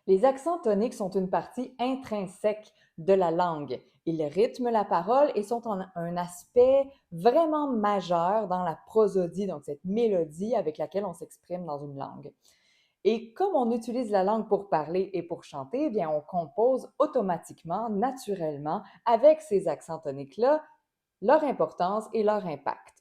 Les accents toniques sont une partie intrinsèque de la langue. Ils rythment la parole et sont un aspect vraiment majeur dans la prosodie, donc cette mélodie avec laquelle on s'exprime dans une langue. Et comme on utilise la langue pour parler et pour chanter, eh bien, on compose automatiquement, naturellement, avec ces accents toniques-là, leur importance et leur impact.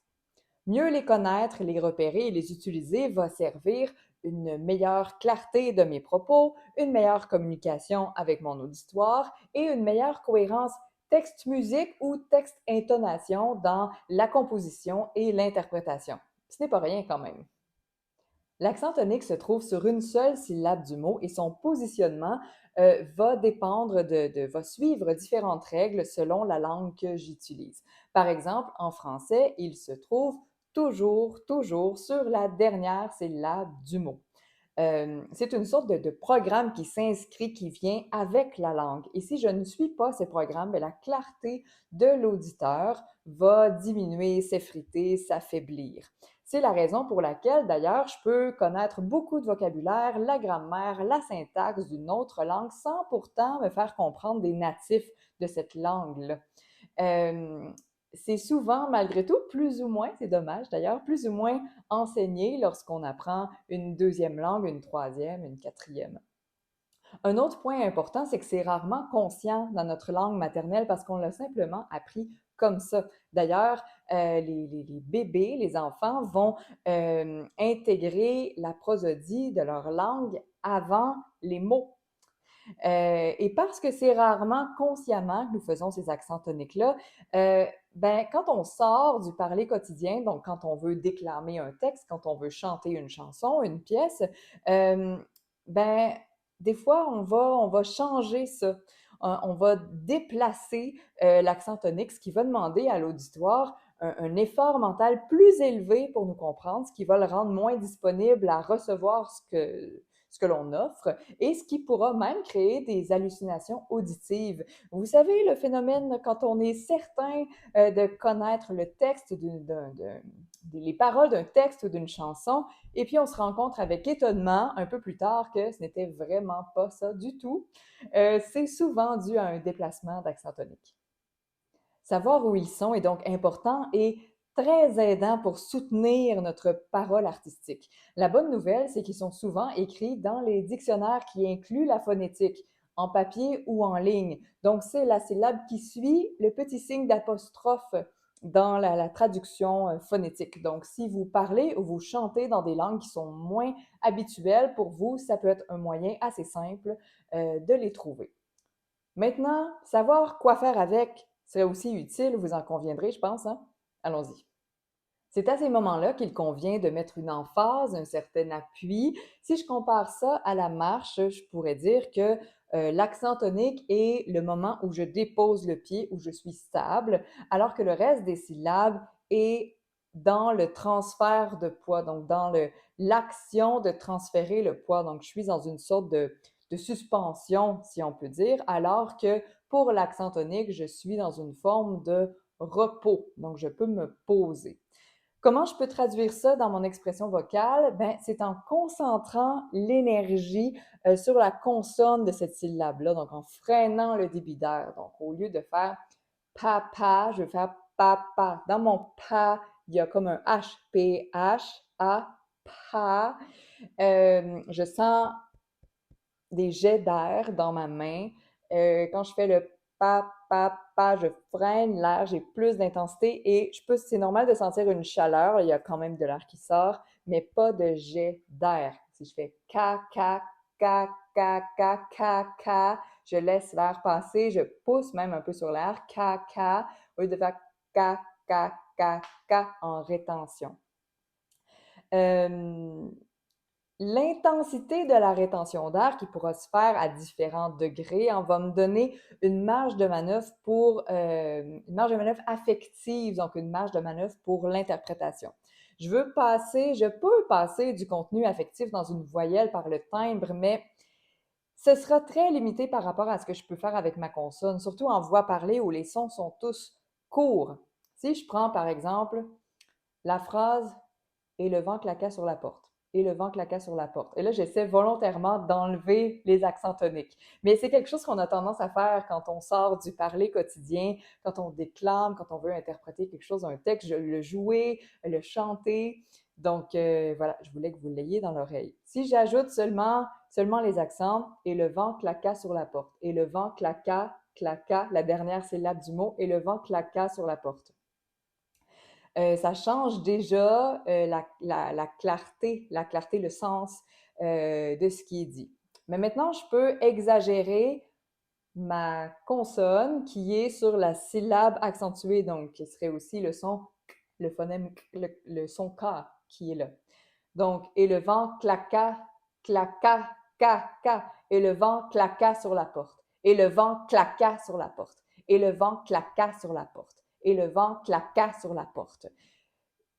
Mieux les connaître, les repérer et les utiliser va servir une meilleure clarté de mes propos, une meilleure communication avec mon auditoire et une meilleure cohérence texte-musique ou texte-intonation dans la composition et l'interprétation. Ce n'est pas rien quand même. L'accent tonique se trouve sur une seule syllabe du mot et son positionnement va va suivre différentes règles selon la langue que j'utilise. Par exemple, en français, il se trouve toujours sur la dernière syllabe du mot. C'est une sorte de programme qui s'inscrit, qui vient avec la langue. Et si je ne suis pas ces programmes, bien, la clarté de l'auditeur va diminuer, s'effriter, s'affaiblir. C'est la raison pour laquelle, d'ailleurs, je peux connaître beaucoup de vocabulaire, la grammaire, la syntaxe d'une autre langue sans pourtant me faire comprendre des natifs de cette langue-là. Euh, c'est souvent, malgré tout, plus ou moins, c'est dommage d'ailleurs, plus ou moins enseigné lorsqu'on apprend une deuxième langue, une troisième, une quatrième. Un autre point important, c'est que c'est rarement conscient dans notre langue maternelle parce qu'on l'a simplement appris comme ça. D'ailleurs, les bébés, les enfants vont intégrer la prosodie de leur langue avant les mots. Et parce que c'est rarement consciemment que nous faisons ces accents toniques-là, ben, quand on sort du parler quotidien, donc quand on veut déclamer un texte, quand on veut chanter une chanson, une pièce, ben, des fois, on va changer ça. On va déplacer l'accent tonique, ce qui va demander à l'auditoire un effort mental plus élevé pour nous comprendre, ce qui va le rendre moins disponible à recevoir ce que l'on offre et ce qui pourra même créer des hallucinations auditives. Vous savez, le phénomène quand on est certain de connaître le texte, les paroles d'un texte ou d'une chanson, et puis on se rencontre avec étonnement un peu plus tard que ce n'était vraiment pas ça du tout. C'est souvent dû à un déplacement d'accent tonique. Savoir où ils sont est donc important et très aidant pour soutenir notre parole artistique. La bonne nouvelle, c'est qu'ils sont souvent écrits dans les dictionnaires qui incluent la phonétique, en papier ou en ligne. Donc, c'est la syllabe qui suit le petit signe d'apostrophe dans la traduction phonétique. Donc, si vous parlez ou vous chantez dans des langues qui sont moins habituelles pour vous, ça peut être un moyen assez simple de les trouver. Maintenant, savoir quoi faire avec serait aussi utile, vous en conviendrez, je pense, hein? Allons-y. C'est à ces moments-là qu'il convient de mettre une emphase, un certain appui. Si je compare ça à la marche, je pourrais dire que l'accent tonique est le moment où je dépose le pied, où je suis stable, alors que le reste des syllabes est dans le transfert de poids, donc dans l'action de transférer le poids. Donc, je suis dans une sorte de suspension, si on peut dire, alors que pour l'accent tonique, je suis dans une forme de repos. Donc, je peux me poser. Comment je peux traduire ça dans mon expression vocale? Ben, c'est en concentrant l'énergie sur la consonne de cette syllabe-là, donc en freinant le débit d'air. Donc, au lieu de faire papa, je vais faire papa. Dans mon pa, il y a comme un H, P-H, A, pa. Je sens des jets d'air dans ma main. Quand je fais le pa, je freine l'air, j'ai plus d'intensité et c'est normal de sentir une chaleur, il y a quand même de l'air qui sort, mais pas de jet d'air. Si je fais ka, je laisse l'air passer, je pousse même un peu sur l'air, au lieu de faire ka en rétention. Euh, L'intensité de la rétention d'air qui pourra se faire à différents degrés va me donner une marge de manœuvre une marge de manœuvre affective, donc une marge de manœuvre pour l'interprétation. Je peux passer du contenu affectif dans une voyelle par le timbre, mais ce sera très limité par rapport à ce que je peux faire avec ma consonne, surtout en voix parlée où les sons sont tous courts. Si je prends par exemple la phrase « et le vent claqua sur la porte ». et le vent claqua sur la porte. Et là, j'essaie volontairement d'enlever les accents toniques. Mais c'est quelque chose qu'on a tendance à faire quand on sort du parler quotidien, quand on déclame, quand on veut interpréter quelque chose, un texte, le jouer, le chanter. Donc, voilà, je voulais que vous l'ayez dans l'oreille. Si j'ajoute seulement les accents, et le vent claqua sur la porte, et le vent claqua, claqua, la dernière syllabe du mot, et le vent claqua sur la porte. Ça change déjà la clarté, le sens de ce qui est dit. Mais maintenant, je peux exagérer ma consonne qui est sur la syllabe accentuée, donc qui serait aussi le son, le phonème, le son K qui est là. Donc, et le vent claqua, claqua, ca, ca, et le vent claqua sur la porte, et le vent claqua sur la porte, et le vent claqua sur la porte, et le vent claqua sur la porte.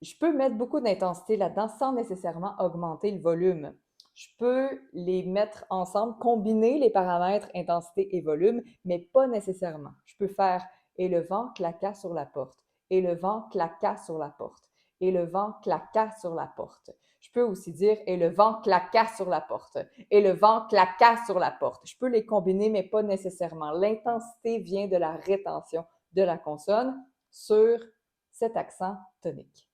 Je peux mettre beaucoup d'intensité là-dedans sans nécessairement augmenter le volume. Je peux les mettre ensemble, combiner les paramètres intensité et volume, mais pas nécessairement. Je peux faire et le vent claqua sur la porte, et le vent claqua sur la porte, et le vent claqua sur la porte. Je peux aussi dire et le vent claqua sur la porte, et le vent claqua sur la porte. Je peux les combiner, mais pas nécessairement. L'intensité vient de la rétention de la consonne sur cet accent tonique.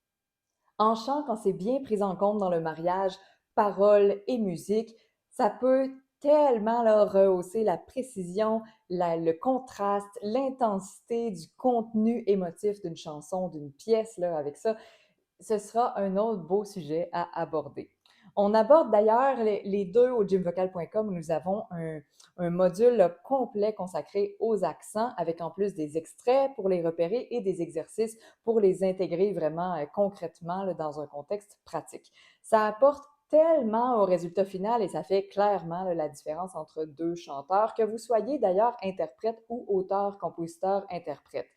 En chant, quand c'est bien pris en compte dans le mariage, paroles et musique, ça peut tellement là, rehausser la précision, le contraste, l'intensité du contenu émotif d'une chanson, d'une pièce là, avec ça. Ce sera un autre beau sujet à aborder. On aborde d'ailleurs les deux au gymvocal.com où nous avons un module là, complet consacré aux accents avec en plus des extraits pour les repérer et des exercices pour les intégrer vraiment concrètement là, dans un contexte pratique. Ça apporte tellement au résultat final et ça fait clairement là, la différence entre deux chanteurs, que vous soyez d'ailleurs interprète ou auteur, compositeur, interprète.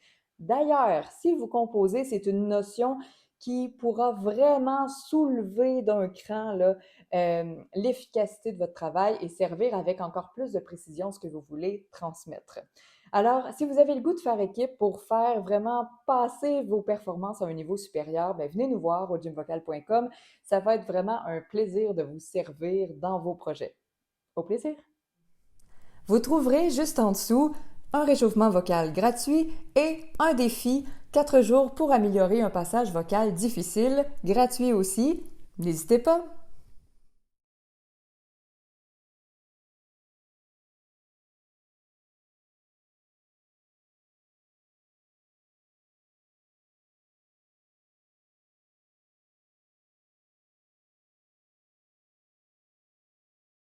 D'ailleurs, si vous composez, c'est une notion qui pourra vraiment soulever d'un cran là, l'efficacité de votre travail et servir avec encore plus de précision ce que vous voulez transmettre. Alors, si vous avez le goût de faire équipe pour faire vraiment passer vos performances à un niveau supérieur, bien, venez nous voir au gymvocal.com. Ça va être vraiment un plaisir de vous servir dans vos projets. Au plaisir! Vous trouverez juste en dessous un réchauffement vocal gratuit et un défi 4 jours pour améliorer un passage vocal difficile, gratuit aussi. N'hésitez pas!